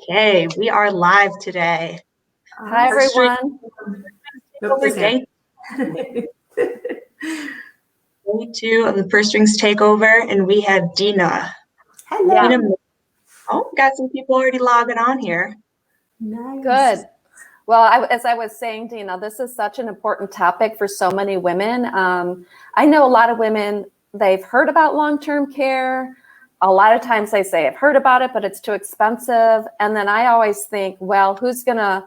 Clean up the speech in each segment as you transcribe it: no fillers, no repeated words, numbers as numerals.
Okay, we are live today. Hi, everyone. Over day 2 of the Purse Strings Takeover, and we have Dina. Hello. Dina, got some people already logging on here. Nice. Good. Well, as I was saying, Dina, this is such an important topic for so many women. I know a lot of women, they've heard about long-term care. A lot of times they say, I've heard about it, but it's too expensive. And then I always think, well, who's going to,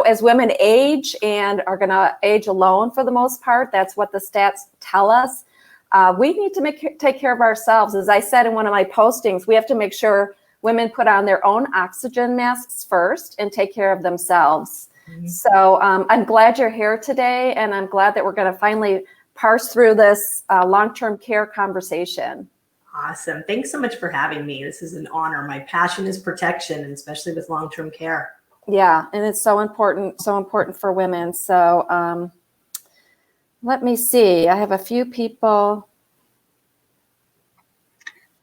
as women age and are going to age alone for the most part, that's what the stats tell us. We need to take care of ourselves. As I said in one of my postings, we have to make sure women put on their own oxygen masks first and take care of themselves. Mm-hmm. So I'm glad you're here today, and I'm glad that we're going to finally parse through this long-term care conversation. Awesome. Thanks so much for having me. This is an honor. My passion is protection, and especially with long-term care. Yeah, and it's so important for women. So let me see. I have a few people.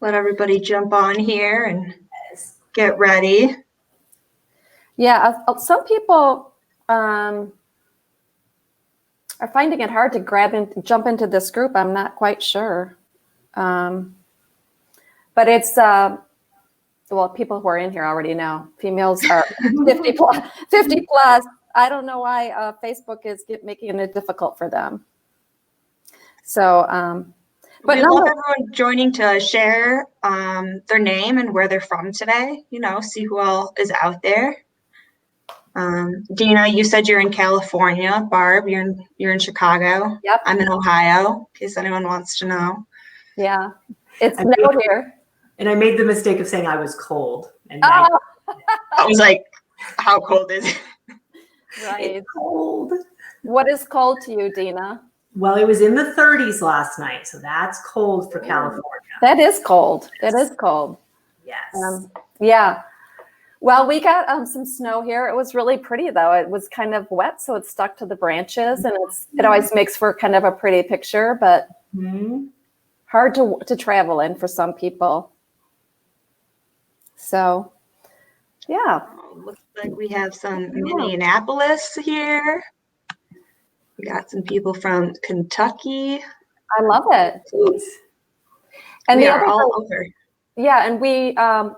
Let everybody jump on here and get ready. Yeah, some people are finding it hard to jump into this group. I'm not quite sure. But it's, well, people who are in here already know. Females are 50 plus. I don't know why Facebook is making it difficult for them. So, but we love everyone joining to share their name and where they're from today. See who all is out there. Dina, you said you're in California. Barb, you're in Chicago. Yep. I'm in Ohio, in case anyone wants to know. Yeah, it's snowed here. And I made the mistake of saying I was cold. And I was like, how cold is it? Right. It's cold. What is cold to you, Dina? Well, it was in the 30s last night, so that's cold for California. That is cold. That is cold. Yes. Yeah. Well, we got some snow here. It was really pretty, though. It was kind of wet, so it stuck to the branches, and it always makes for kind of a pretty picture, but hard to travel in for some people. So, yeah. Looks like we have some Minneapolis here. We got some people from Kentucky. I love it. And we are all over. Yeah, and we I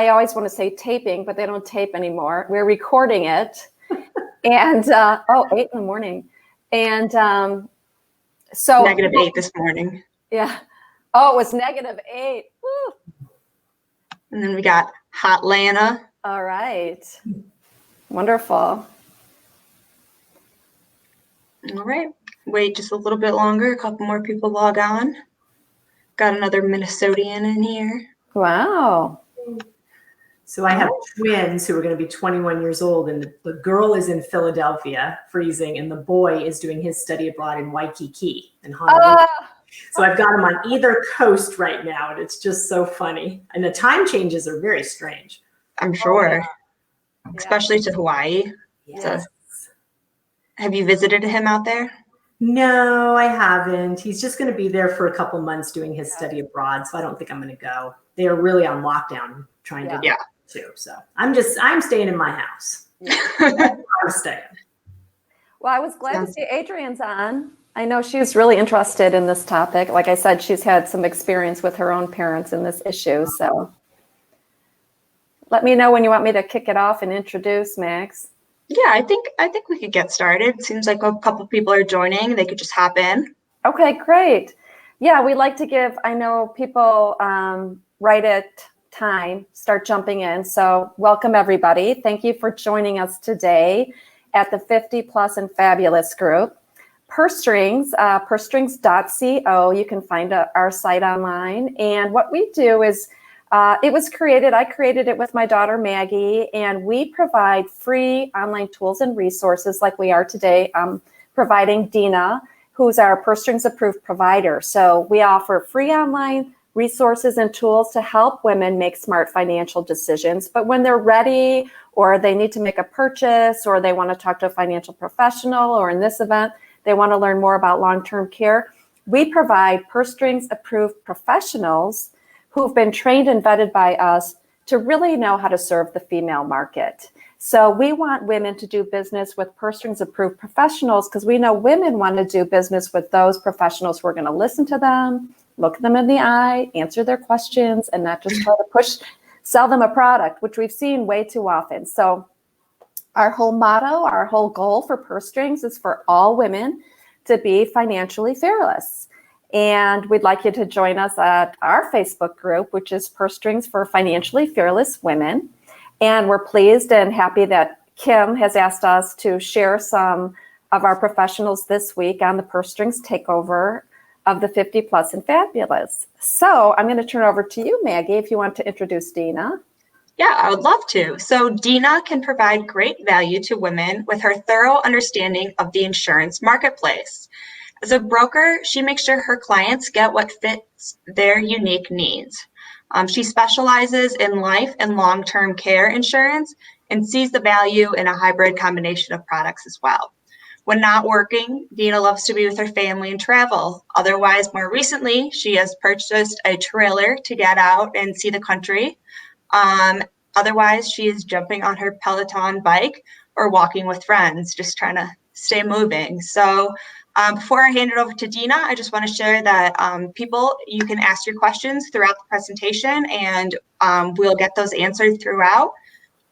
always want to say taping, but they don't tape anymore. We're recording it. And 8 in the morning. And so -8 this morning. Yeah. Oh, it was -8. Woo. And then we got Hotlanta. All right. Wonderful. All right. Wait just a little bit longer. A couple more people log on. Got another Minnesotan in here. Wow. So I have twins who are going to be 21 years old, and the girl is in Philadelphia, freezing, and the boy is doing his study abroad in Waikiki in Honolulu. So I've got them on either coast right now, and it's just so funny. And the time changes are very strange. I'm sure, especially to Hawaii. Yes. Have you visited him out there? No, I haven't. He's just going to be there for a couple months doing his study abroad, so I don't think I'm going to go. They are really on lockdown trying to get too. So I'm staying in my house. Yeah. I'm staying. Well, I was glad to see Adrienne's on. I know she's really interested in this topic. Like I said, she's had some experience with her own parents in this issue. So let me know when you want me to kick it off and introduce Max. Yeah, I think we could get started. Seems like a couple people are joining. They could just hop in. Okay, great. Yeah, we like to give, I know people right at time start jumping in. So welcome everybody. Thank you for joining us today at the 50 Plus and Fabulous group. Purse Strings, pursestrings.co. You can find our site online. And what we do is, I created it with my daughter Maggie, and we provide free online tools and resources like we are today, providing Dina, who's our Purse Strings approved provider. So we offer free online resources and tools to help women make smart financial decisions. But when they're ready, or they need to make a purchase, or they want to talk to a financial professional, or in this event, they want to learn more about long-term care, we provide Purse Strings approved professionals who've been trained and vetted by us to really know how to serve the female market. So we want women to do business with purse strings approved professionals because we know women want to do business with those professionals who are going to listen to them, look them in the eye, answer their questions, and not just try to sell them a product, which we've seen way too often. So our whole motto, our whole goal for Purse Strings is for all women to be financially fearless. And we'd like you to join us at our Facebook group, which is Purse Strings for Financially Fearless Women. And we're pleased and happy that Kim has asked us to share some of our professionals this week on the Purse Strings takeover of the 50 plus and fabulous. So I'm going to turn over to you, Maggie, if you want to introduce Dina. Yeah, I would love to. So Dina can provide great value to women with her thorough understanding of the insurance marketplace. As a broker, she makes sure her clients get what fits their unique needs. She specializes in life and long-term care insurance and sees the value in a hybrid combination of products as well. When not working, Dina loves to be with her family and travel. Otherwise, more recently, she has purchased a trailer to get out and see the country. Otherwise, she is jumping on her Peloton bike or walking with friends, just trying to stay moving. So before I hand it over to Dina, I just want to share that you can ask your questions throughout the presentation, and we'll get those answered throughout.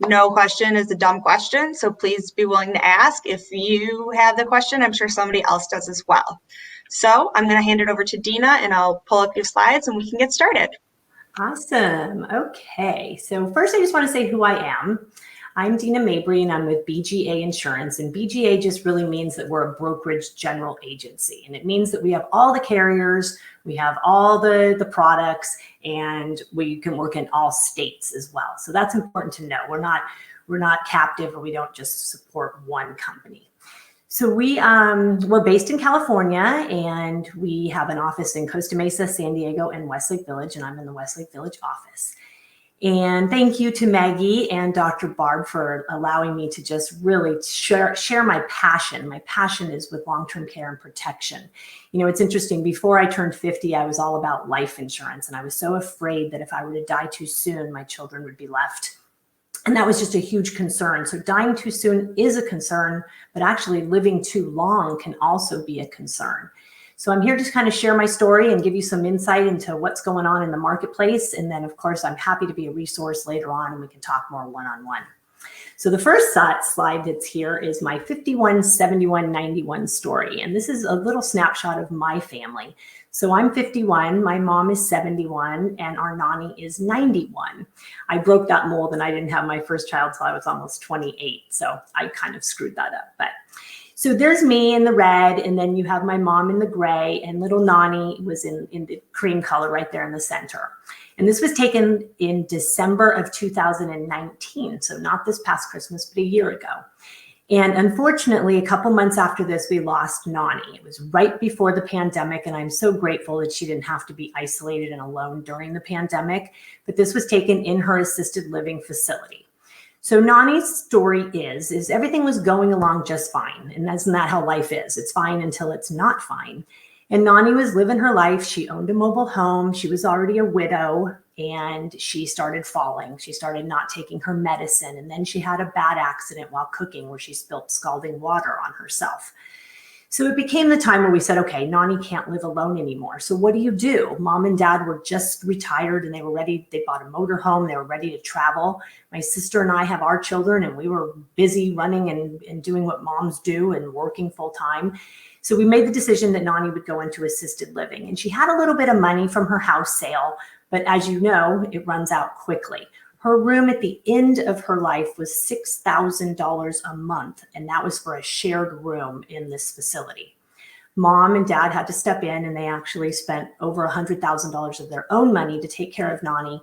No question is a dumb question, so please be willing to ask. If you have the question, I'm sure somebody else does as well. So I'm going to hand it over to Dina, and I'll pull up your slides, and we can get started. Awesome. Okay. So first, I just want to say who I am. I'm Dina Mabry, and I'm with BGA Insurance. And BGA just really means that we're a brokerage general agency. And it means that we have all the carriers, we have all the products, and we can work in all states as well. So that's important to know. We're not captive, or we don't just support one company. So we're based in California, and we have an office in Costa Mesa, San Diego, and Westlake Village, and I'm in the Westlake Village office. And thank you to Maggie and Dr. Barb for allowing me to just really share my passion. My passion is with long-term care and protection. You know, it's interesting. Before I turned 50, I was all about life insurance, and I was so afraid that if I were to die too soon, my children would be left. And that was just a huge concern. So dying too soon is a concern, but actually living too long can also be a concern. So I'm here to kind of share my story and give you some insight into what's going on in the marketplace. And then, of course, I'm happy to be a resource later on, and we can talk more one-on-one. So the first slide that's here is my 51, 71, 91 story. And this is a little snapshot of my family. So I'm 51, my mom is 71, and our nanny is 91. I broke that mold, and I didn't have my first child till I was almost 28. So I kind of screwed that up. But so there's me in the red, and then you have my mom in the gray, and little Nani was in the cream color right there in the center. And this was taken in December of 2019. So not this past Christmas, but a year ago. And unfortunately, a couple months after this, we lost Nani. It was right before the pandemic, and I'm so grateful that she didn't have to be isolated and alone during the pandemic. But this was taken in her assisted living facility. So Nani's story is everything was going along just fine. And isn't that how life is? It's fine until it's not fine. And Nani was living her life. She owned a mobile home. She was already a widow, and she started falling. She started not taking her medicine. And then she had a bad accident while cooking where she spilt scalding water on herself. So it became the time where we said, okay, Nani can't live alone anymore. So what do? Mom and dad were just retired, and they were ready. They bought a motor home. They were ready to travel. My sister and I have our children, and we were busy running and doing what moms do and working full time. So we made the decision that Nani would go into assisted living, and she had a little bit of money from her house sale, but as you know, it runs out quickly. Her room at the end of her life was $6,000 a month, and that was for a shared room in this facility. Mom and dad had to step in, and they actually spent over $100,000 of their own money to take care of Nani.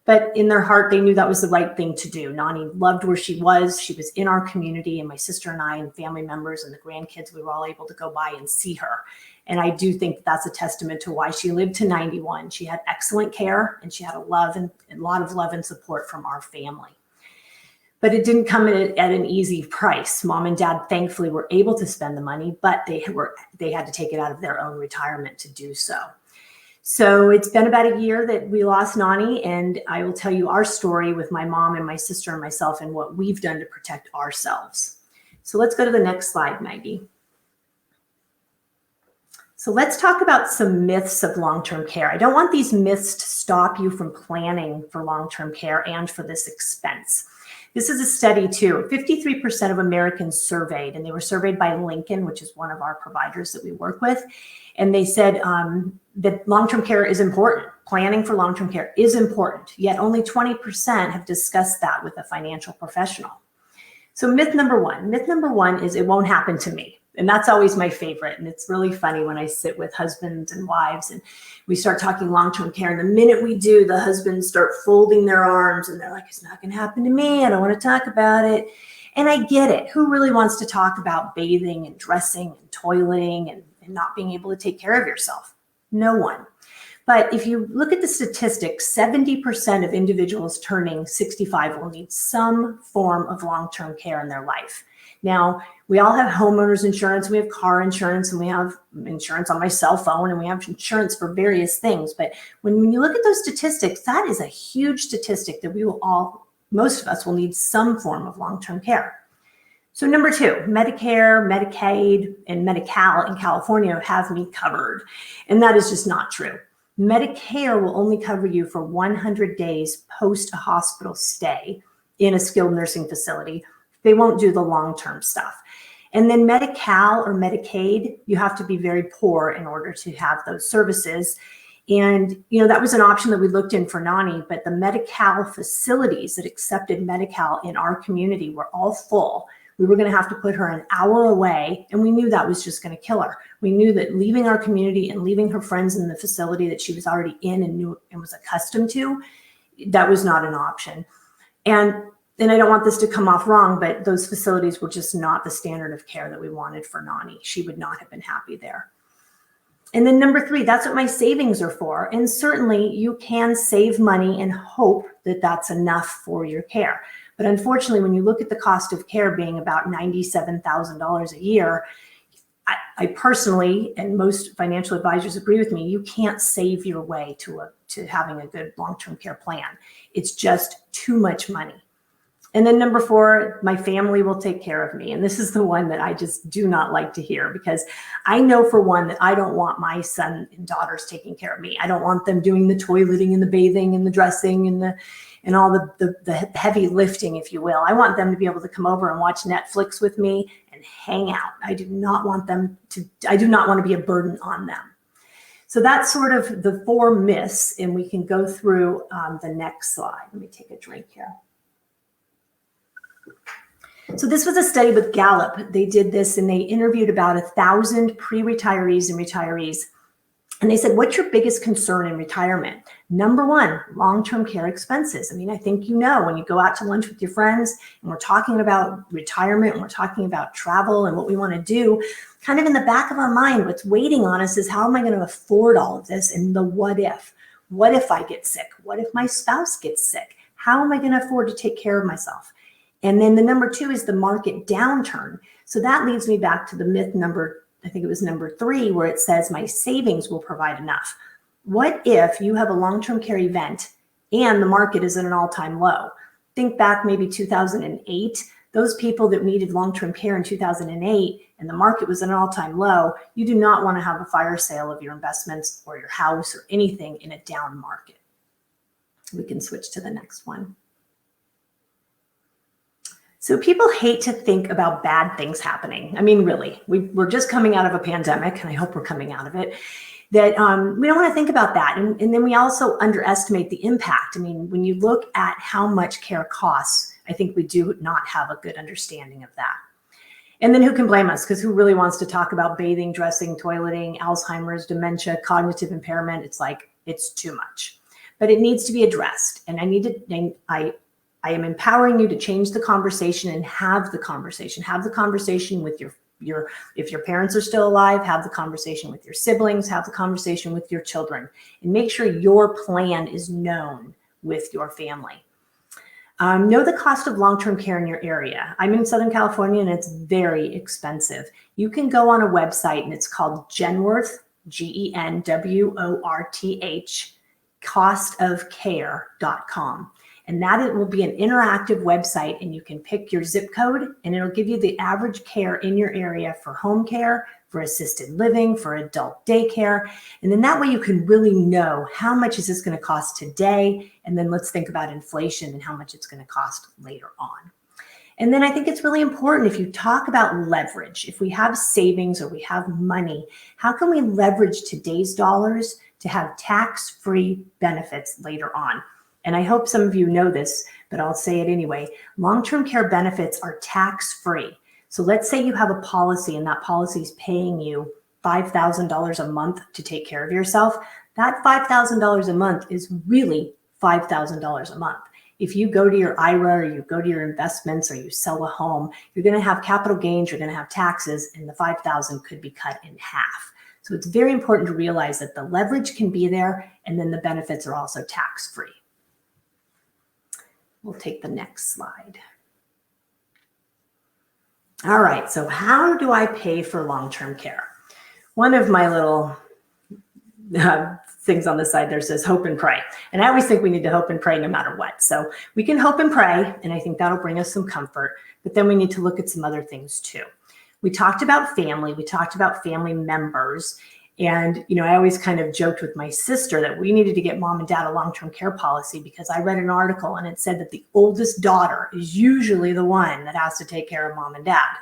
But in their heart, they knew that was the right thing to do. Nani loved where she was. She was in our community, and my sister and I and family members and the grandkids, we were all able to go by and see her. And I do think that's a testament to why she lived to 91. She had excellent care, and she had a lot of love and support from our family. But it didn't come at an easy price. Mom and dad, thankfully, were able to spend the money, but they had to take it out of their own retirement to do so. So it's been about a year that we lost Nani, and I will tell you our story with my mom and my sister and myself and what we've done to protect ourselves. So let's go to the next slide, Maggie. So let's talk about some myths of long-term care. I don't want these myths to stop you from planning for long-term care and for this expense. This is a study too. 53% of Americans surveyed, and they were surveyed by Lincoln, which is one of our providers that we work with. And they said that long-term care is important. Planning for long-term care is important, yet only 20% have discussed that with a financial professional. So myth number one is it won't happen to me. And that's always my favorite. And it's really funny when I sit with husbands and wives and we start talking long-term care. And the minute we do, the husbands start folding their arms and they're like, it's not going to happen to me. I don't want to talk about it. And I get it. Who really wants to talk about bathing and dressing and toileting and not being able to take care of yourself? No one. But if you look at the statistics, 70% of individuals turning 65 will need some form of long-term care in their life. Now, we all have homeowners insurance, we have car insurance, and we have insurance on my cell phone, and we have insurance for various things. But when you look at those statistics, that is a huge statistic that most of us will need some form of long-term care. So number two, Medicare, Medicaid, and Medi-Cal in California have me covered. And that is just not true. Medicare will only cover you for 100 days post a hospital stay in a skilled nursing facility. They won't do the long-term stuff. And then Medi-Cal or Medicaid, you have to be very poor in order to have those services. And, that was an option that we looked in for Nani, but the Medi-Cal facilities that accepted Medi-Cal in our community were all full. We were going to have to put her an hour away, and we knew that was just going to kill her. We knew that leaving our community and leaving her friends in the facility that she was already in and knew and was accustomed to, that was not an option. And I don't want this to come off wrong, but those facilities were just not the standard of care that we wanted for Nani. She would not have been happy there. And then number three, that's what my savings are for. And certainly you can save money and hope that that's enough for your care. But unfortunately, when you look at the cost of care being about $97,000 a year, I personally, and most financial advisors agree with me, you can't save your way to having a good long-term care plan. It's just too much money. And then number four, my family will take care of me. And this is the one that I just do not like to hear, because I know for one that I don't want my son and daughters taking care of me. I don't want them doing the toileting and the bathing and the dressing and all the heavy lifting, if you will. I want them to be able to come over and watch Netflix with me and hang out. I do not want to be a burden on them. So that's sort of the four myths, and we can go through the next slide. Let me take a drink here. So this was a study with Gallup. They did this and they interviewed about 1,000 pre-retirees and retirees. And they said, what's your biggest concern in retirement? Number one, long-term care expenses. I mean, I think when you go out to lunch with your friends and we're talking about retirement and we're talking about travel and what we want to do, kind of in the back of our mind, what's waiting on us is, how am I going to afford all of this? And the what if? What if I get sick? What if my spouse gets sick? How am I going to afford to take care of myself? And then the number two is the market downturn. So that leads me back to the myth I think it was number three, where it says my savings will provide enough. What if you have a long-term care event and the market is at an all-time low? Think back maybe 2008, those people that needed long-term care in 2008 and the market was at an all-time low, you do not want to have a fire sale of your investments or your house or anything in a down market. We can switch to the next one. So people hate to think about bad things happening. I mean, really, we're just coming out of a pandemic, and I hope we're coming out of it, that we don't want to think about that. And then we also underestimate the impact. I mean, when you look at how much care costs, I think we do not have a good understanding of that. And then who can blame us? Because who really wants to talk about bathing, dressing, toileting, Alzheimer's, dementia, cognitive impairment? It's like, it's too much. But it needs to be addressed. And I am empowering you to change the conversation and have the conversation. Have the conversation with if your parents are still alive, have the conversation with your siblings, have the conversation with your children, and make sure your plan is known with your family. Know the cost of long-term care in your area. I'm in Southern California and it's very expensive. You can go on a website and it's called Genworth, GENWORTH, costofcare.com. And that it will be an interactive website, and you can pick your zip code, and it'll give you the average care in your area for home care, for assisted living, for adult daycare. And then that way you can really know how much is this going to cost today, and then let's think about inflation and how much it's going to cost later on. And then I think it's really important, if you talk about leverage, if we have savings or we have money, how can we leverage today's dollars to have tax-free benefits later on? And I hope some of you know this, but I'll say it anyway. Long-term care benefits are tax-free. So let's say you have a policy and that policy is paying you $5,000 a month to take care of yourself. That $5,000 a month is really $5,000 a month. If you go to your IRA or you go to your investments or you sell a home, you're going to have capital gains, you're going to have taxes, and the $5,000 could be cut in half. So it's very important to realize that the leverage can be there, and then the benefits are also tax-free. We'll take the next slide. All right, so how do I pay for long-term care? One of my little things on the side there says hope and pray. And I always think we need to hope and pray no matter what. So we can hope and pray, and I think that'll bring us some comfort, but then we need to look at some other things too. We talked about family, we talked about family members. And, I always kind of joked with my sister that we needed to get mom and dad a long-term care policy, because I read an article and it said that the oldest daughter is usually the one that has to take care of mom and dad.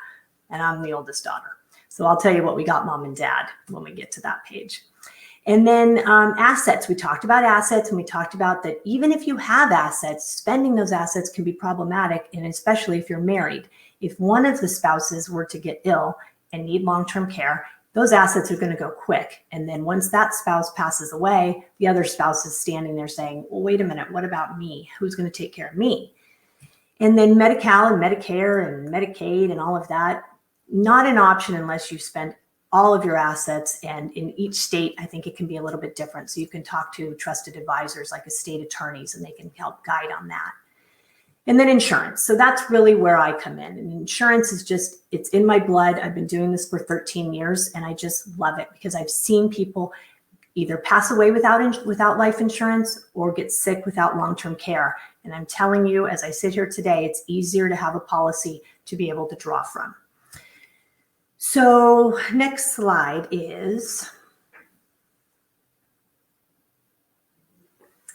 And I'm the oldest daughter. So I'll tell you what we got mom and dad when we get to that page. And then assets. We talked about assets, and we talked about that even if you have assets, spending those assets can be problematic, and especially if you're married. If one of the spouses were to get ill and need long-term care, those assets are going to go quick. And then once that spouse passes away, the other spouse is standing there saying, well, wait a minute, what about me? Who's going to take care of me? And then Medi-Cal and Medicare and Medicaid and all of that, not an option unless you spend all of your assets. And in each state, I think it can be a little bit different. So you can talk to trusted advisors like estate attorneys, and they can help guide on that. And then insurance. So that's really where I come in. And insurance is just, it's in my blood. I've been doing this for 13 years, and I just love it because I've seen people either pass away without life insurance or get sick without long-term care. And I'm telling you, as I sit here today, it's easier to have a policy to be able to draw from. So next slide is,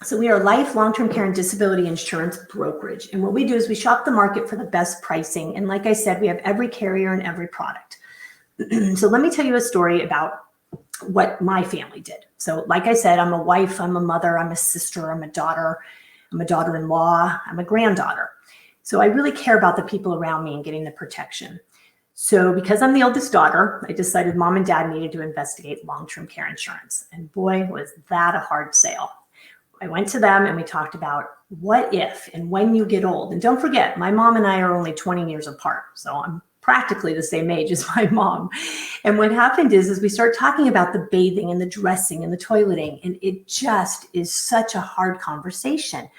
so we are life, long-term care, and disability insurance brokerage. And what we do is we shop the market for the best pricing. And like I said, we have every carrier and every product. So let me tell you a story about what my family did. So like I said, I'm a wife, I'm a mother, I'm a sister, I'm a daughter-in-law, I'm a granddaughter. So I really care about the people around me and getting the protection. So because I'm the oldest daughter, I decided mom and dad needed to investigate long-term care insurance. And boy, was that a hard sale. I went to them and we talked about what if and when you get old. And don't forget, my mom and I are only 20 years apart. So I'm practically the same age as my mom. And what happened is we start talking about the bathing and the dressing and the toileting. And it just is such a hard conversation.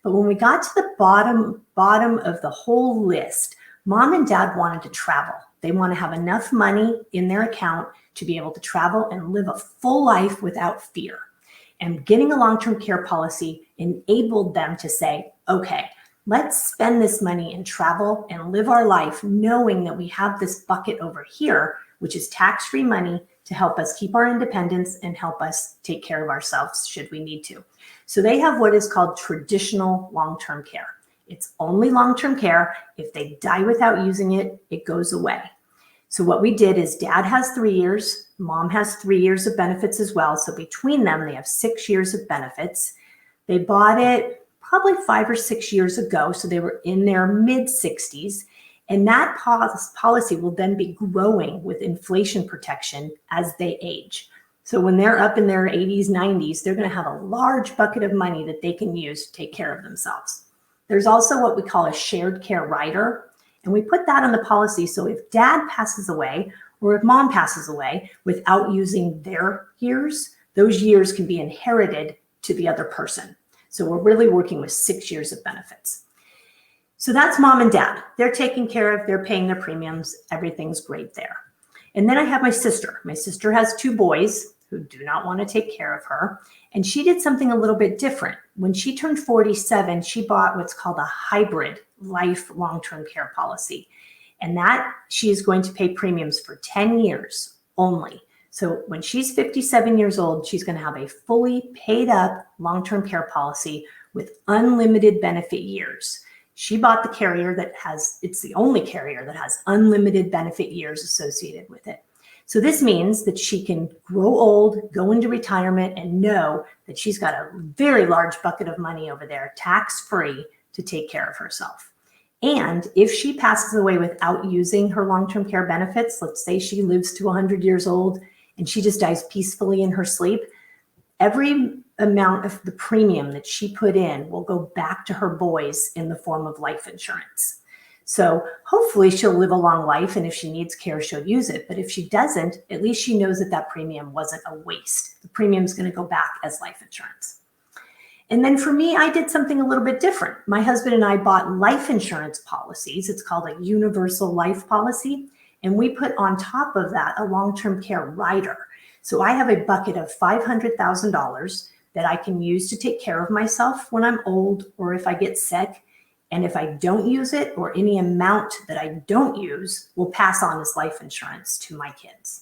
But when we got to the bottom of the whole list, mom and dad wanted to travel. They want to have enough money in their account to be able to travel and live a full life without fear. And getting a long-term care policy enabled them to say, okay, let's spend this money and travel and live our life knowing that we have this bucket over here, which is tax-free money to help us keep our independence and help us take care of ourselves should we need to. So they have what is called traditional long-term care. It's only long-term care. If they die without using it, it goes away. So what we did is dad has 3 years, mom has 3 years of benefits as well. So between them, they have 6 years of benefits. They bought it probably 5 or 6 years ago. So they were in their mid-60s. And that policy will then be growing with inflation protection as they age. So when they're up in their 80s, 90s, they're going to have a large bucket of money that they can use to take care of themselves. There's also what we call a shared care rider. And we put that on the policy. So if dad passes away or if mom passes away without using their years, those years can be inherited to the other person. So we're really working with 6 years of benefits. So that's mom and dad. They're taken care of. They're paying their premiums. Everything's great there. And then I have my sister. My sister has 2 boys who do not want to take care of her. And she did something a little bit different. When she turned 47, she bought what's called a hybrid life long-term care policy. And that she is going to pay premiums for 10 years only. So when she's 57 years old, she's going to have a fully paid up long-term care policy with unlimited benefit years. She bought the carrier that has, it's the only carrier that has unlimited benefit years associated with it. So this means that she can grow old, go into retirement, and know that she's got a very large bucket of money over there, tax-free, to take care of herself. And if she passes away without using her long-term care benefits, let's say she lives to 100 years old and she just dies peacefully in her sleep, every amount of the premium that she put in will go back to her boys in the form of life insurance. So hopefully she'll live a long life, and if she needs care, she'll use it. But if she doesn't, at least she knows that that premium wasn't a waste. The premium is going to go back as life insurance. And then for me, I did something a little bit different. My husband and I bought life insurance policies. It's called a universal life policy. And we put on top of that a long-term care rider. So I have a bucket of $500,000 that I can use to take care of myself when I'm old or if I get sick. And if I don't use it, or any amount that I don't use, will pass on as life insurance to my kids.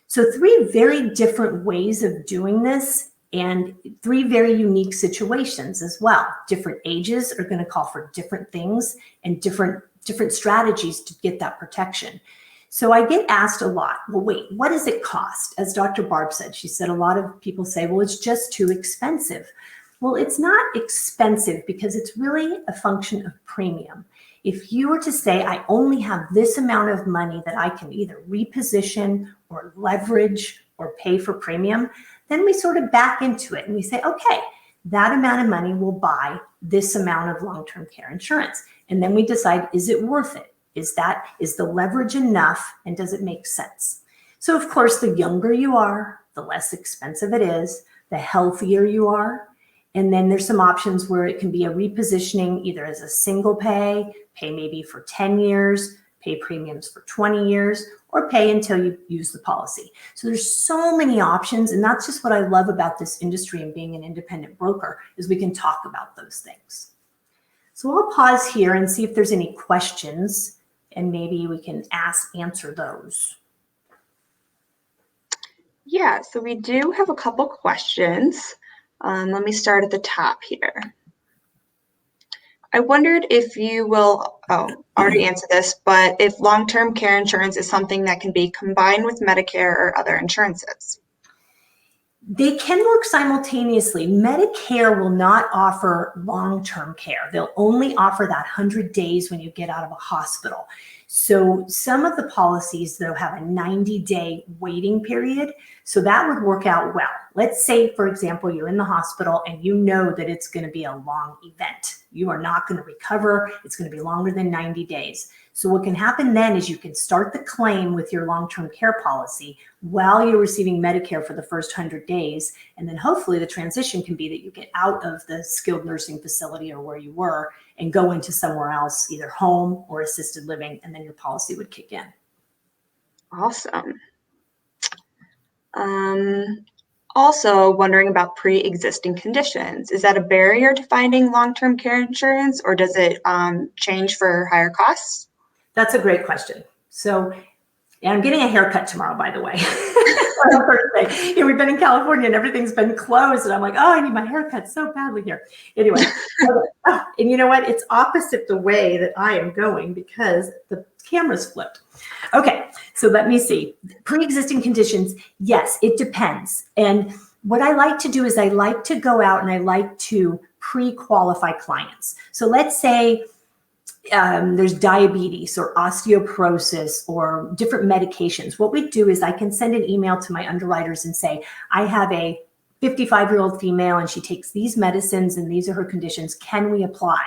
So 3 very different ways of doing this, and 3 very unique situations as well. Different ages are going to call for different things and different strategies to get that protection. So I get asked a lot, well, wait, what does it cost? As Dr. Barb said, she said a lot of people say, well, it's just too expensive. Well, it's not expensive because it's really a function of premium. If you were to say, I only have this amount of money that I can either reposition or leverage or pay for premium, then we sort of back into it and we say, okay, that amount of money will buy this amount of long-term care insurance. And then we decide, is it worth it? Is the leverage enough, and does it make sense? So of course, the younger you are, the less expensive it is, the healthier you are. And then there's some options where it can be a repositioning either as a single pay maybe for 10 years, pay premiums for 20 years, or pay until you use the policy. So there's so many options. And that's just what I love about this industry and being an independent broker, is we can talk about those things. So I'll pause here and see if there's any questions, and maybe we can answer those. Yeah, so we do have a couple questions. Let me start at the top here. I wondered if you will, already answer this, but if long-term care insurance is something that can be combined with Medicare or other insurances. They can work simultaneously. Medicare will not offer long-term care. They'll only offer that 100 days when you get out of a hospital. So some of the policies, though, have a 90-day waiting period. So that would work out well. Let's say, for example, you're in the hospital and you know that it's going to be a long event. You are not going to recover. It's going to be longer than 90 days. So what can happen then is you can start the claim with your long-term care policy while you're receiving Medicare for the first 100 days. And then hopefully the transition can be that you get out of the skilled nursing facility or where you were and go into somewhere else, either home or assisted living, and then your policy would kick in. Awesome. Also wondering about pre-existing conditions. Is that a barrier to finding long-term care insurance, or does it change for higher costs? That's a great question. So, and I'm getting a haircut tomorrow, by the way. Thursday. We've been in California and everything's been closed. And I'm like, oh, I need my haircut so badly here. Anyway, and you know what? It's opposite the way that I am going because the camera's flipped. Okay, so let me see. Pre-existing conditions, yes, it depends. And what I like to do is I like to go out and I like to pre-qualify clients. So let's say there's diabetes or osteoporosis or different medications. What we do is I can send an email to my underwriters and say, I have a 55-year-old female and she takes these medicines and these are her conditions. Can we apply?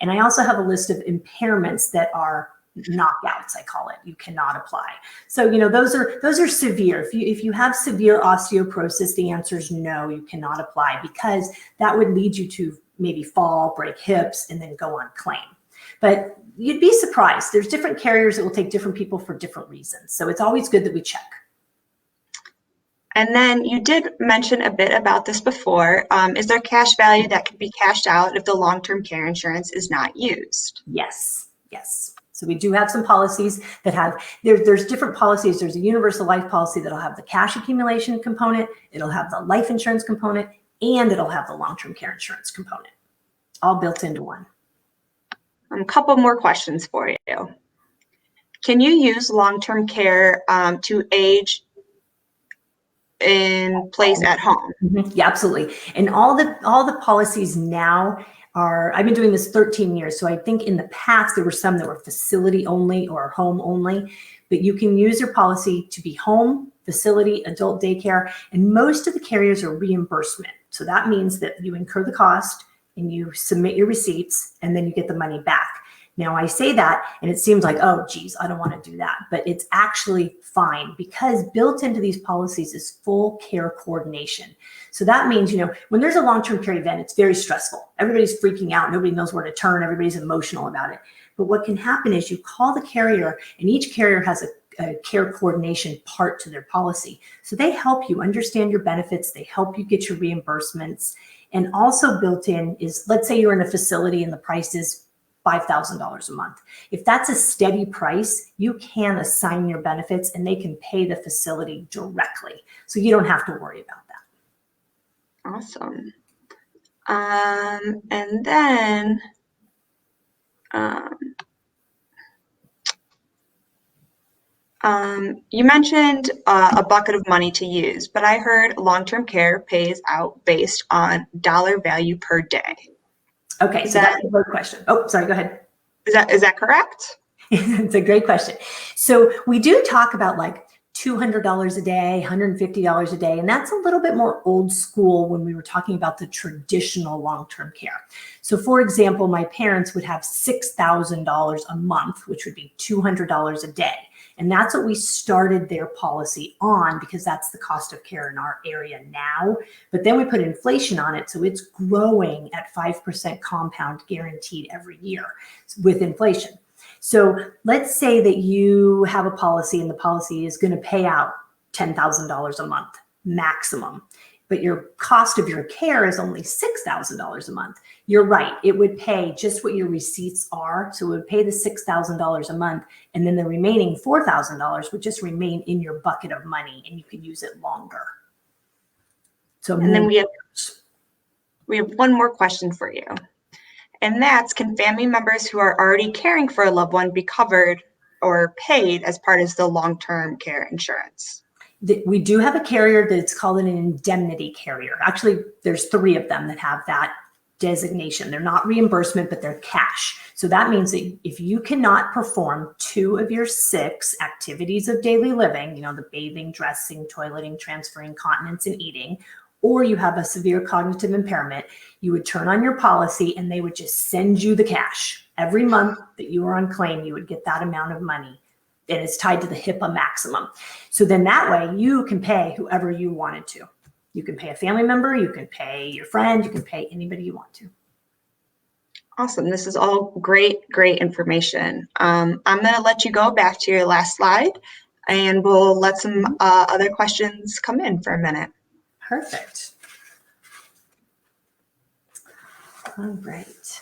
And I also have a list of impairments that are knockouts, I call it. You cannot apply. So, you know, those are severe. If you have severe osteoporosis, the answer is no, you cannot apply, because that would lead you to maybe fall, break hips, and then go on claim. But you'd be surprised. There's different carriers that will take different people for different reasons. So it's always good that we check. And then you did mention a bit about this before. Is there cash value that could be cashed out if the long-term care insurance is not used? Yes, yes. So we do have some policies that have, there's different policies. There's a universal life policy that'll have the cash accumulation component, it'll have the life insurance component, and it'll have the long-term care insurance component, all built into one. A couple more questions for you. Can you use long-term care to age in place at home? Yeah, absolutely. And all the policies now are, I've been doing this 13 years. So I think in the past, there were some that were facility only or home only, but you can use your policy to be home, facility, adult daycare, and most of the carriers are reimbursement. So that means that you incur the cost and you submit your receipts and then you get the money back. Now I say that and it seems like, oh, geez, I don't want to do that, but it's actually fine because built into these policies is full care coordination. So that means, when there's a long-term care event, it's very stressful. Everybody's freaking out. Nobody knows where to turn. Everybody's emotional about it. But what can happen is you call the carrier and each carrier has a care coordination part to their policy. So they help you understand your benefits. They help you get your reimbursements. And also built in is, let's say you're in a facility and the price is $5,000 a month. If that's a steady price, you can assign your benefits and they can pay the facility directly. So you don't have to worry about that. Awesome. And then you mentioned a bucket of money to use, but I heard long-term care pays out based on dollar value per day. Okay, so that's a good question. Oh, sorry, go ahead. Is that correct? It's a great question. So we do talk about like $200 a day, $150 a day, and that's a little bit more old school when we were talking about the traditional long-term care. So for example, my parents would have $6,000 a month, which would be $200 a day. And that's what we started their policy on because that's the cost of care in our area now. But then we put inflation on it. So it's growing at 5% compound guaranteed every year with inflation. So let's say that you have a policy and the policy is going to pay out $10,000 a month maximum, but your cost of your care is only $6,000 a month. You're right. It would pay just what your receipts are. So it would pay the $6,000 a month. And then the remaining $4,000 would just remain in your bucket of money and you could use it longer. So, and then we have one more question for you. And that's, can family members who are already caring for a loved one be covered or paid as part of the long-term care insurance? We do have a carrier that's called an indemnity carrier. Actually, there's 3 of them that have that designation. They're not reimbursement, but they're cash. So that means that if you cannot perform 2 of your 6 activities of daily living, the bathing, dressing, toileting, transferring, continence, and eating, or you have a severe cognitive impairment, you would turn on your policy and they would just send you the cash. Every month that you were on claim, you would get that amount of money. And it's tied to the HIPAA maximum. So then that way you can pay whoever you wanted to. You can pay a family member, you can pay your friend, you can pay anybody you want to. Awesome. This is all great information. I'm going to let you go back to your last slide and we'll let some other questions come in for a minute. Perfect. All right.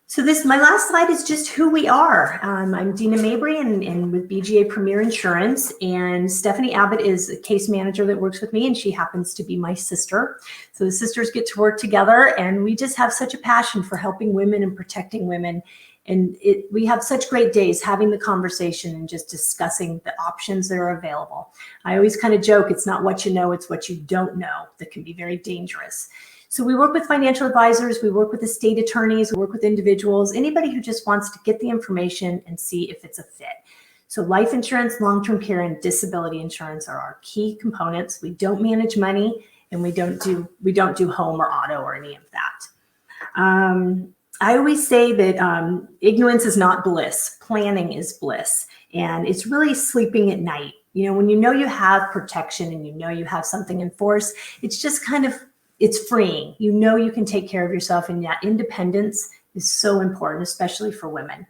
So my last slide is just who we are. I'm Dina Mabry and with BGA Premier Insurance, and Stephanie Abbott is a case manager that works with me, and she happens to be my sister. So the sisters get to work together, and we just have such a passion for helping women and protecting women. And we have such great days having the conversation and just discussing the options that are available. I always kind of joke, it's not what you know, it's what you don't know that can be very dangerous. So we work with financial advisors, we work with estate attorneys, we work with individuals, anybody who just wants to get the information and see if it's a fit. So life insurance, long-term care, and disability insurance are our key components. We don't manage money, and we don't do home or auto or any of that. I always say that ignorance is not bliss. Planning is bliss. And it's really sleeping at night. When you have protection and you have something in force, it's just it's freeing. You can take care of yourself, and that independence is so important, especially for women.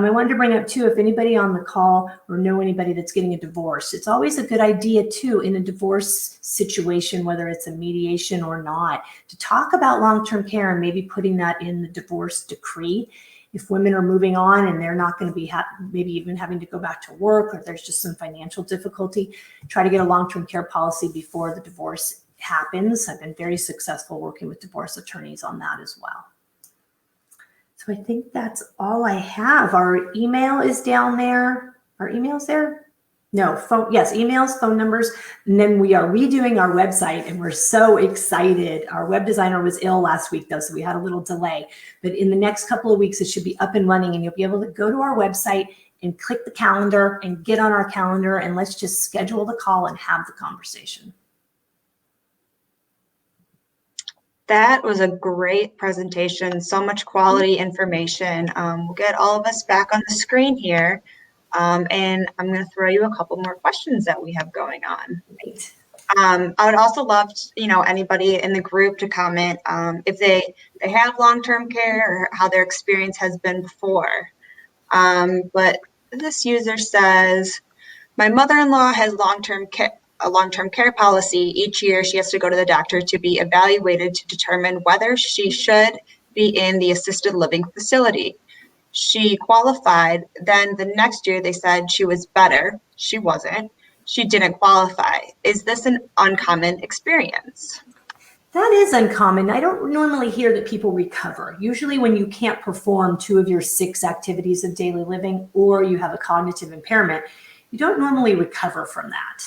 I wanted to bring up too, if anybody on the call or know anybody that's getting a divorce, it's always a good idea too in a divorce situation, whether it's a mediation or not, to talk about long-term care and maybe putting that in the divorce decree. If women are moving on and they're not going to be maybe even having to go back to work, or there's just some financial difficulty, try to get a long-term care policy before the divorce happens. I've been very successful working with divorce attorneys on that as well. So I think that's all I have. Our email is down there. Our email's there? No, phone. Yes, emails, phone numbers. And then we are redoing our website and we're so excited. Our web designer was ill last week though, so we had a little delay. But in the next couple of weeks, it should be up and running and you'll be able to go to our website and click the calendar and get on our calendar and let's just schedule the call and have the conversation. That was a great presentation. So much quality information. We'll get all of us back on the screen here. And I'm going to throw you a couple more questions that we have going on. Great. I would also love, anybody in the group to comment if they have long-term care or how their experience has been before. But this user says, my mother-in-law has a long-term care policy. Each year she has to go to the doctor to be evaluated to determine whether she should be in the assisted living facility. She qualified. Then the next year they said she was better. She wasn't. She didn't qualify. Is this an uncommon experience? That is uncommon. I don't normally hear that people recover. Usually when you can't perform 2 of your 6 activities of daily living or you have a cognitive impairment, you don't normally recover from that.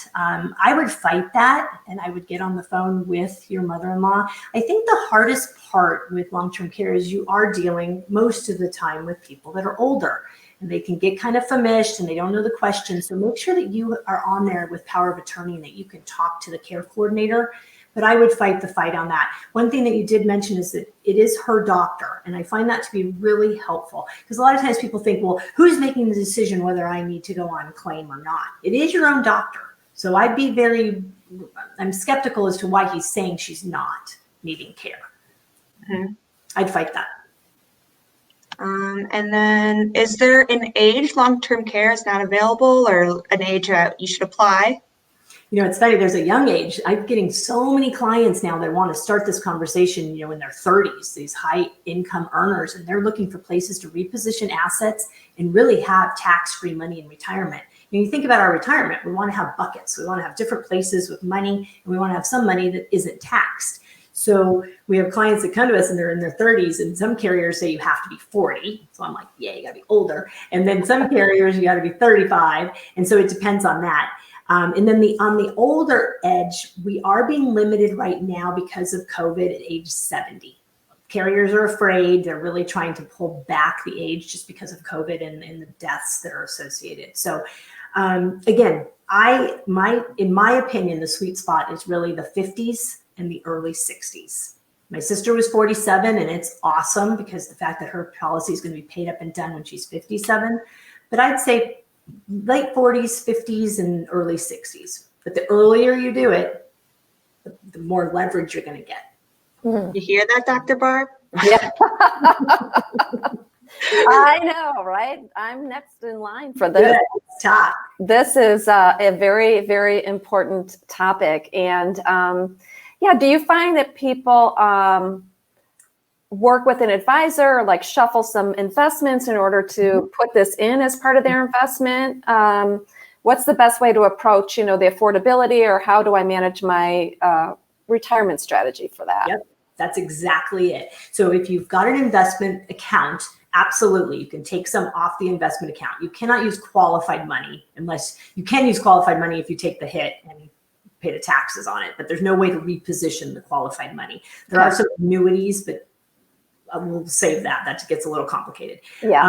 I would fight that and I would get on the phone with your mother-in-law. I think the hardest part with long-term care is you are dealing most of the time with people that are older and they can get kind of famished and they don't know the questions. So make sure that you are on there with power of attorney and that you can talk to the care coordinator. But I would fight the fight on that. One thing that you did mention is that it is her doctor. And I find that to be really helpful because a lot of times people think, well, who's making the decision whether I need to go on claim or not? It is your own doctor. So I'm skeptical as to why he's saying she's not needing care. Mm-hmm. I'd fight that. And then is there an age long-term care is not available or an age that you should apply? You know, it's funny, there's a young age. I'm getting so many clients now that want to start this conversation, in their 30s, these high income earners, and they're looking for places to reposition assets and really have tax-free money in retirement. When you think about our retirement, we want to have buckets. We want to have different places with money, and we want to have some money that isn't taxed. So we have clients that come to us and they're in their 30s, and some carriers say you have to be 40. So I'm like, yeah, you got to be older. And then some carriers, you got to be 35. And so it depends on that. And then on the older edge, we are being limited right now because of COVID at age 70. Carriers are afraid. They're really trying to pull back the age just because of COVID and the deaths that are associated. So again, in my opinion, the sweet spot is really the 50s and the early 60s. My sister was 47 and it's awesome because the fact that her policy is going to be paid up and done when she's 57. But I'd say late 40s, 50s, and early 60s. But the earlier you do it, the more leverage you're going to get. Mm-hmm. You hear that, Dr. Barb? Yeah. I know, right? I'm next in line for this. Top. This is a very, very important topic. And do you find that people work with an advisor, or like shuffle some investments in order to put this in as part of their investment? What's the best way to approach, the affordability, or how do I manage my retirement strategy for that? Yep, that's exactly it. So if you've got an investment account, absolutely, you can take some off the investment account. You cannot use qualified money unless you can use qualified money if you take the hit and pay the taxes on it, but there's no way to reposition the qualified money. There are some annuities, but we'll save that. That gets a little complicated. Yeah.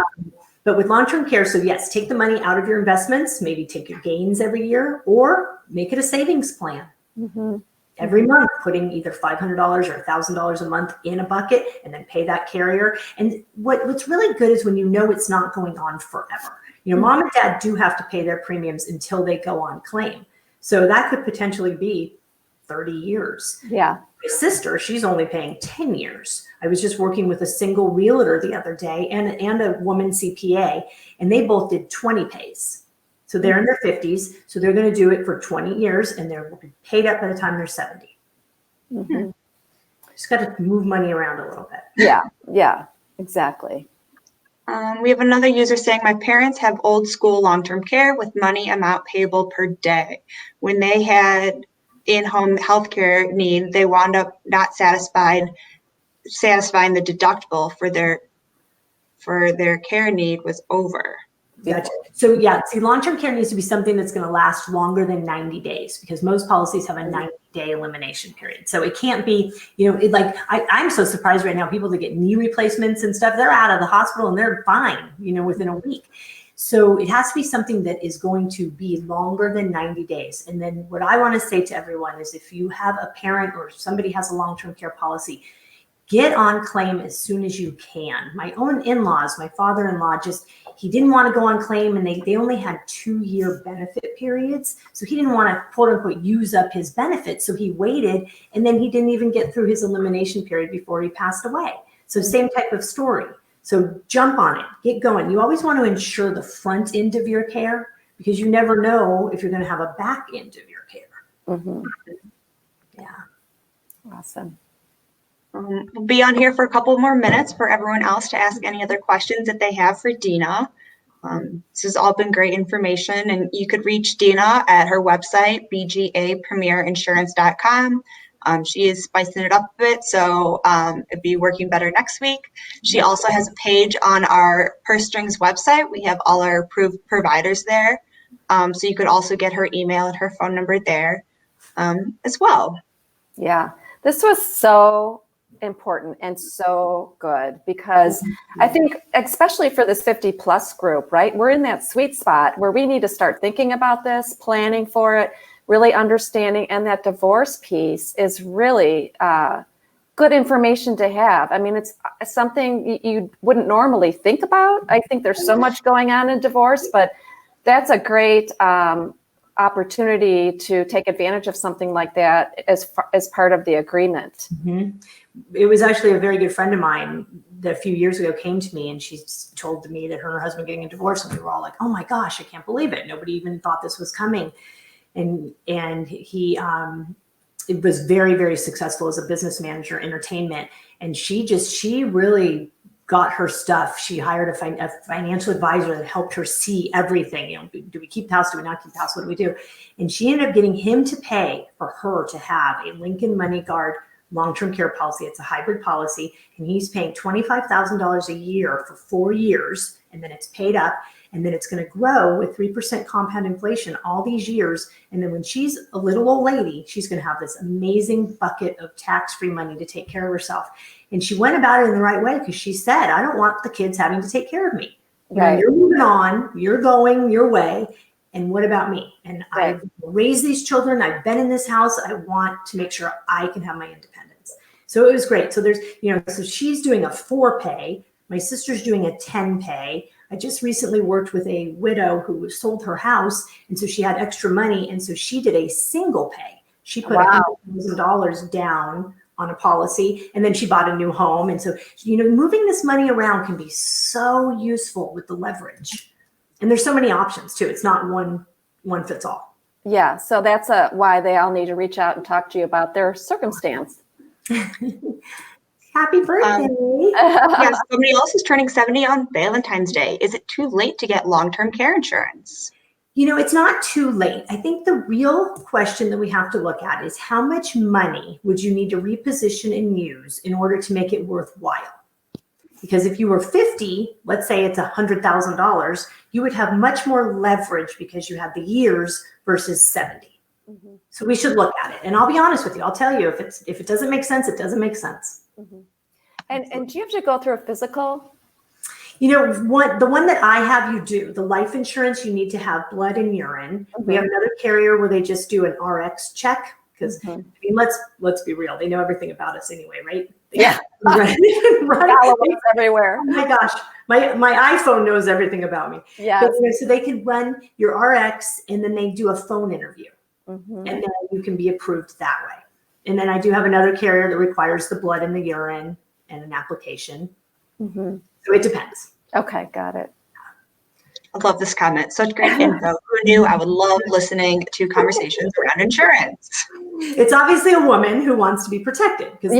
But with long-term care, so yes, take the money out of your investments, maybe take your gains every year, or make it a savings plan. Mm-hmm. Every month, putting either $500 or $1,000 a month in a bucket and then pay that carrier. And what's really good is when you know it's not going on forever. Mom and dad do have to pay their premiums until they go on claim. So that could potentially be 30 years. Yeah. My sister, she's only paying 10 years. I was just working with a single realtor the other day and a woman CPA, and they both did 20 pays. So they're in their 50s. So they're going to do it for 20 years, and they're paid up by the time they're 70. Mm-hmm. Just got to move money around a little bit. Yeah, exactly. We have another user saying, my parents have old school long-term care with money amount payable per day. When they had in-home healthcare need, they wound up not satisfying the deductible for their care need was over. Gotcha. So yeah, see, long-term care needs to be something that's going to last longer than 90 days because most policies have a 90-day elimination period. So it can't be, I'm so surprised right now, people that get knee replacements and stuff, they're out of the hospital and they're fine, within a week. So it has to be something that is going to be longer than 90 days. And then what I want to say to everyone is if you have a parent or somebody has a long-term care policy, get on claim as soon as you can. My own in-laws, my father-in-law, he didn't want to go on claim, and they only had 2-year benefit periods. So he didn't want to, quote unquote, use up his benefits. So he waited, and then he didn't even get through his elimination period before he passed away. So same type of story. So jump on it, get going. You always want to ensure the front end of your care because you never know if you're going to have a back end of your care. Mm-hmm. Yeah. Awesome. We'll be on here for a couple more minutes for everyone else to ask any other questions that they have for Dina. This has all been great information, and you could reach Dina at her website, bgapremierinsurance.com. She is spicing it up a bit, so it'll be working better next week. She also has a page on our Purse Strings website. We have all our approved providers there, so you could also get her email and her phone number there as well. Yeah, this was so important and so good because I think especially for this 50 plus group, right? We're in that sweet spot where we need to start thinking about this, planning for it, really understanding, and that divorce piece is really good information to have. I mean, it's something you wouldn't normally think about. I think there's so much going on in divorce, but that's a great opportunity to take advantage of something like that as part of the agreement. Mm-hmm. It was actually a very good friend of mine that a few years ago came to me and she told me that her and her husband getting a divorce, and we were all like, oh my gosh, I can't believe it. Nobody even thought this was coming. And he it was very, very successful as a business manager, entertainment. And she really got her stuff. She hired a financial advisor that helped her see everything. Do we keep the house? Do we not keep the house? What do we do? And she ended up getting him to pay for her to have a Lincoln Money Guard long-term care policy. It's a hybrid policy, and he's paying $25,000 a year for 4 years, and then it's paid up, and then it's going to grow with 3% compound inflation all these years. And then when she's a little old lady, she's going to have this amazing bucket of tax-free money to take care of herself. And she went about it in the right way because she said, I don't want the kids having to take care of me. Right. You're moving on, you're going your way. And what about me? And right. I've raised these children. I've been in this house. I want to make sure I can have my independence. So it was great. So there's, so she's doing a 4 pay. My sister's doing a 10 pay. I just recently worked with a widow who sold her house. And so she had extra money. And so she did a single pay. She put $100,000 down on a policy, and then she bought a new home. And so, moving this money around can be so useful with the leverage. And there's so many options too. It's not one fits all. Yeah. So that's why they all need to reach out and talk to you about their circumstance. Happy birthday. Yes, somebody else is turning 70 on Valentine's Day. Is it too late to get long-term care insurance? It's not too late. I think the real question that we have to look at is how much money would you need to reposition and use in order to make it worthwhile? Because if you were 50, let's say it's $100,000, you would have much more leverage because you have the years versus 70. Mm-hmm. So we should look at it. And I'll be honest with you. I'll tell you, if it doesn't make sense, it doesn't make sense. Mm-hmm. And do you have to go through a physical? The one that I have, you do. The life insurance, you need to have blood and urine. Mm-hmm. We have another carrier where they just do an RX check because, let's be real. They know everything about us anyway, right? Yeah. Run everywhere. Oh my gosh. My iPhone knows everything about me. Yeah. So they can run your RX and then they do a phone interview. Mm-hmm. And then you can be approved that way. And then I do have another carrier that requires the blood and the urine and an application. Mm-hmm. So it depends. Okay, got it. I love this comment. Such great info. Who knew I would love listening to conversations around insurance? It's obviously a woman who wants to be protected because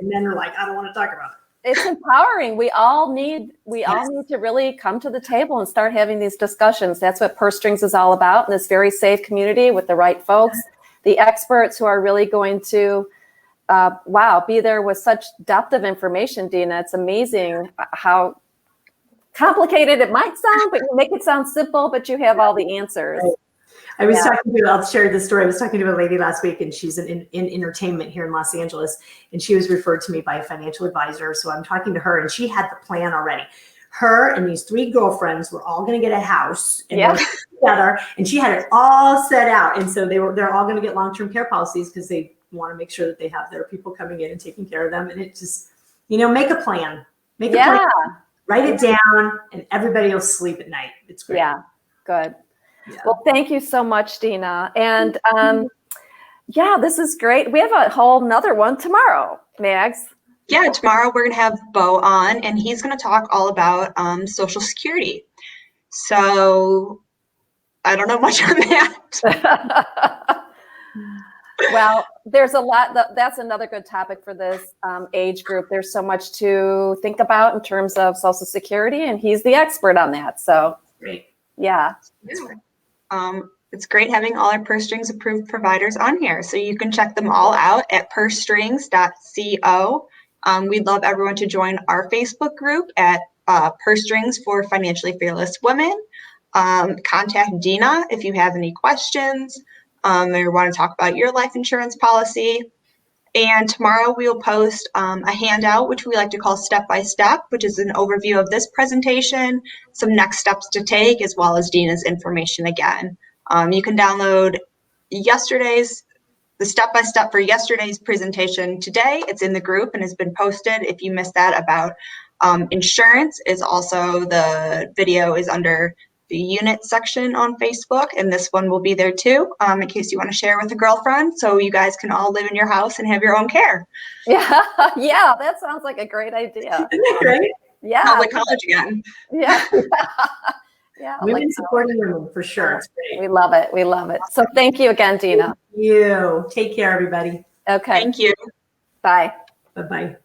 men are like, I don't want to talk about it. It's empowering. We all need to really come to the table and start having these discussions. That's what Purse Strings is all about, in this very safe community with the right folks, the experts who are really going to, be there with such depth of information, Dina. It's amazing how complicated it might sound, but you make it sound simple, but you have all the answers. Right. I was I'll share this story. I was talking to a lady last week, and she's in entertainment here in Los Angeles, and she was referred to me by a financial advisor. So I'm talking to her, and she had the plan already. Her and these 3 girlfriends were all going to get a house and together, and she had it all set out. And so they're all going to get long-term care policies because they want to make sure that they have their people coming in and taking care of them. And it just, make a plan. Make a plan. Write it down, and everybody will sleep at night. It's great. Yeah, good. Yeah. Well, thank you so much, Dina. And this is great. We have a whole nother one tomorrow, Mags. Yeah, tomorrow we're going to have Bo on, and he's going to talk all about Social Security. So I don't know much on that. Well, there's a lot. That's another good topic for this age group. There's so much to think about in terms of Social Security, and he's the expert on that. So great. Yeah. It's great having all our Purse Strings approved providers on here. So you can check them all out at pursestrings.co. We'd love everyone to join our Facebook group at Purse Strings for Financially Fearless Women. Contact Dina if you have any questions or want to talk about your life insurance policy. And tomorrow we'll post a handout, which we like to call Step by Step, which is an overview of this presentation, some next steps to take, as well as Dina's information again. You can download the step by step for yesterday's presentation today. It's in the group and has been posted. If you missed that about insurance, is also the video is under the unit section on Facebook, and this one will be there too, in case you want to share with a girlfriend, so you guys can all live in your house and have your own care. Yeah, that sounds like a great idea. Isn't that great? Yeah, Public college again. Yeah. Yeah, women supporting women for sure. It's great. We love it. We love it. So thank you again, Dina. Thank you. Take care, everybody. Okay. Thank you. Bye. Bye-bye.